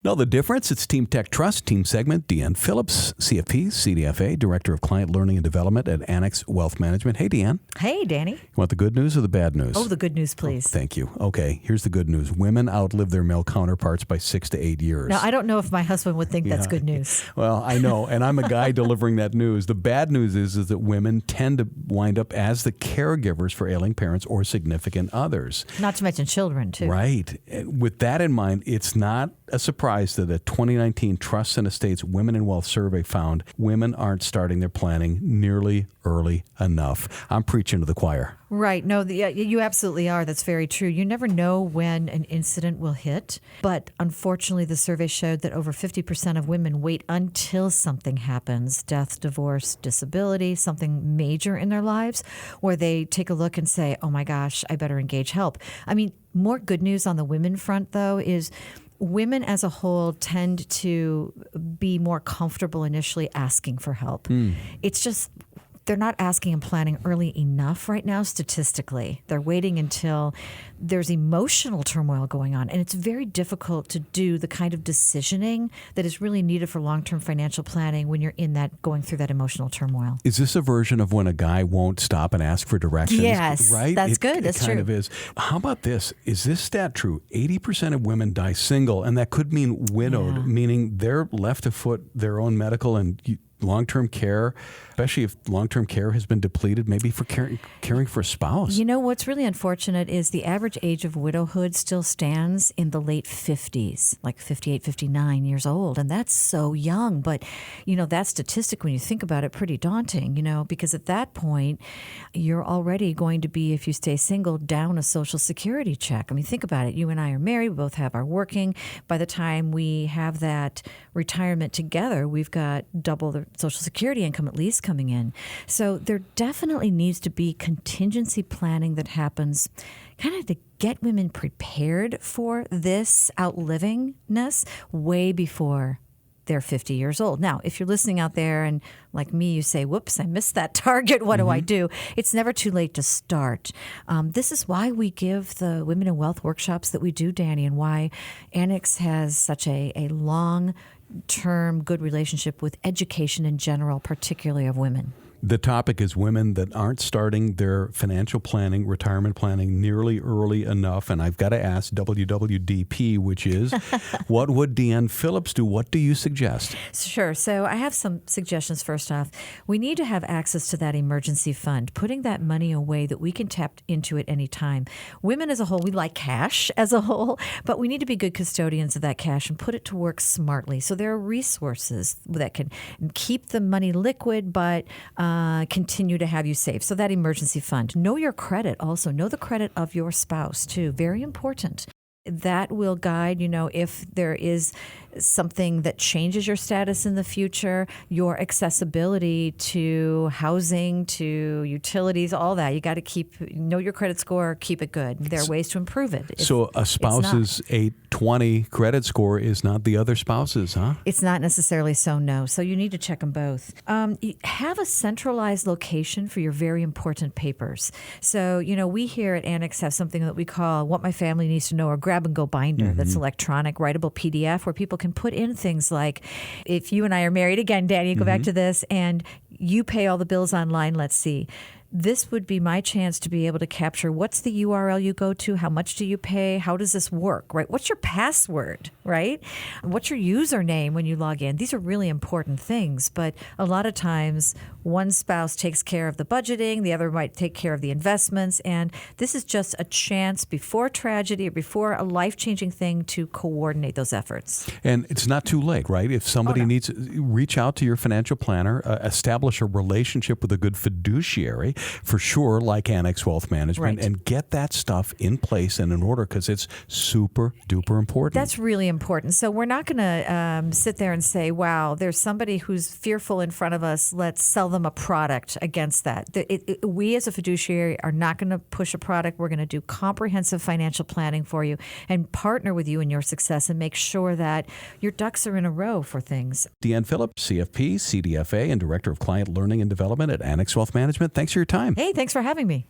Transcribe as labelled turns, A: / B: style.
A: Know the difference? It's Team Tech Trust, Team Segment, Deanne Phillips, CFP, CDFA, Director of Client Learning and Development at Annex Wealth Management. Hey, Deanne.
B: Hey, Danny.
A: You want the good news or the bad news?
B: Oh, the good news, please.
A: Oh, thank you. Okay, here's the good news. Women outlive their male counterparts by 6 to 8 years.
B: Now, I don't know if my husband would think that's good news.
A: Well, I know, and I'm a guy delivering that news. The bad news is that women tend to wind up as the caregivers for ailing parents or significant others.
B: Not to mention children, too.
A: Right. With that in mind, it's not a surprise that a 2019 Trusts and Estates Women in Wealth survey found women aren't starting their planning nearly early enough. I'm preaching to the choir.
B: Right. No, you absolutely are. That's very true. You never know when an incident will hit. But unfortunately, the survey showed that over 50% of women wait until something happens, death, divorce, disability, something major in their lives, where they take a look and say, oh my gosh, I better engage help. I mean, more good news on the women front, though, is women as a whole tend to be more comfortable initially asking for help. It's just they're not asking and planning early enough right now statistically. They're waiting until there's emotional turmoil going on. And it's very difficult to do the kind of decisioning that is really needed for long-term financial planning when you're in that, going through that emotional turmoil.
A: Is this a version of when a guy won't stop and ask for directions?
B: Yes,
A: right?
B: that's good. That's
A: true. It kind
B: true.
A: of is. How about this? Is this stat true? 80% of women die single, and that could mean widowed, meaning they're left to foot their own medical and long-term care, especially if long-term care has been depleted, maybe for caring for a spouse.
B: You know, what's really unfortunate is the average age of widowhood still stands in the late 50s, like 58, 59 years old. And that's so young. But, you know, that statistic, when you think about it, pretty daunting, you know, because at that point, you're already going to be, if you stay single, down a Social Security check. I mean, think about it. You and I are married. We both have our working. By the time we have that retirement together, we've got double the Social Security income at least coming in. So there definitely needs to be contingency planning that happens kind of to get women prepared for this outlivingness way before they're 50 years old. Now, if you're listening out there and like me, you say, whoops, I missed that target. What do I do? It's never too late to start. This is why we give the Women in Wealth workshops that we do, Danny, and why Annex has such a long-term good relationship with education in general, particularly of women.
A: The topic is women that aren't starting their financial planning, retirement planning nearly early enough. And I've got to ask WWDP, which is, what would Deanne Phillips do? What do you suggest?
B: Sure. So I have some suggestions. First off, we need to have access to that emergency fund, putting that money away that we can tap into at any time. Women as a whole, we like cash as a whole, but we need to be good custodians of that cash and put it to work smartly. So there are resources that can keep the money liquid, but continue to have you safe. So that emergency fund. Know your credit also. Know the credit of your spouse too. Very important. That will guide, you know, if there is something that changes your status in the future, your accessibility to housing, to utilities, all that. You got to know your credit score, keep it good. There are ways to improve it.
A: So a spouse's 820 credit score is not the other spouse's, huh?
B: It's not necessarily so, no. So you need to check them both. You have a centralized location for your very important papers. So, you know, we here at Annex have something that we call What My Family Needs to Know, or grab-and-go binder. That's electronic, writable PDF, where people can put in things like, if you and I are married, again, Danny, go back to this, and you pay all the bills online, let's see. This would be my chance to be able to capture what's the URL you go to, how much do you pay, how does this work, right? What's your password, right? What's your username when you log in? These are really important things, but a lot of times one spouse takes care of the budgeting, the other might take care of the investments, and this is just a chance before tragedy or before a life-changing thing to coordinate those efforts.
A: And it's not too late, right? If somebody needs, reach out to your financial planner, establish a relationship with a good fiduciary, for sure, like Annex Wealth Management, and get that stuff in place and in order, because it's super duper important.
B: That's really important. So we're not going to sit there and say, wow, there's somebody who's fearful in front of us, let's sell them a product against that. We as a fiduciary are not going to push a product. We're going to do comprehensive financial planning for you and partner with you in your success and make sure that your ducks are in a row for things.
A: Deanne Phillips, CFP, CDFA, and Director of Client Learning and Development at Annex Wealth Management. Thanks for your time.
B: Hey, thanks for having me.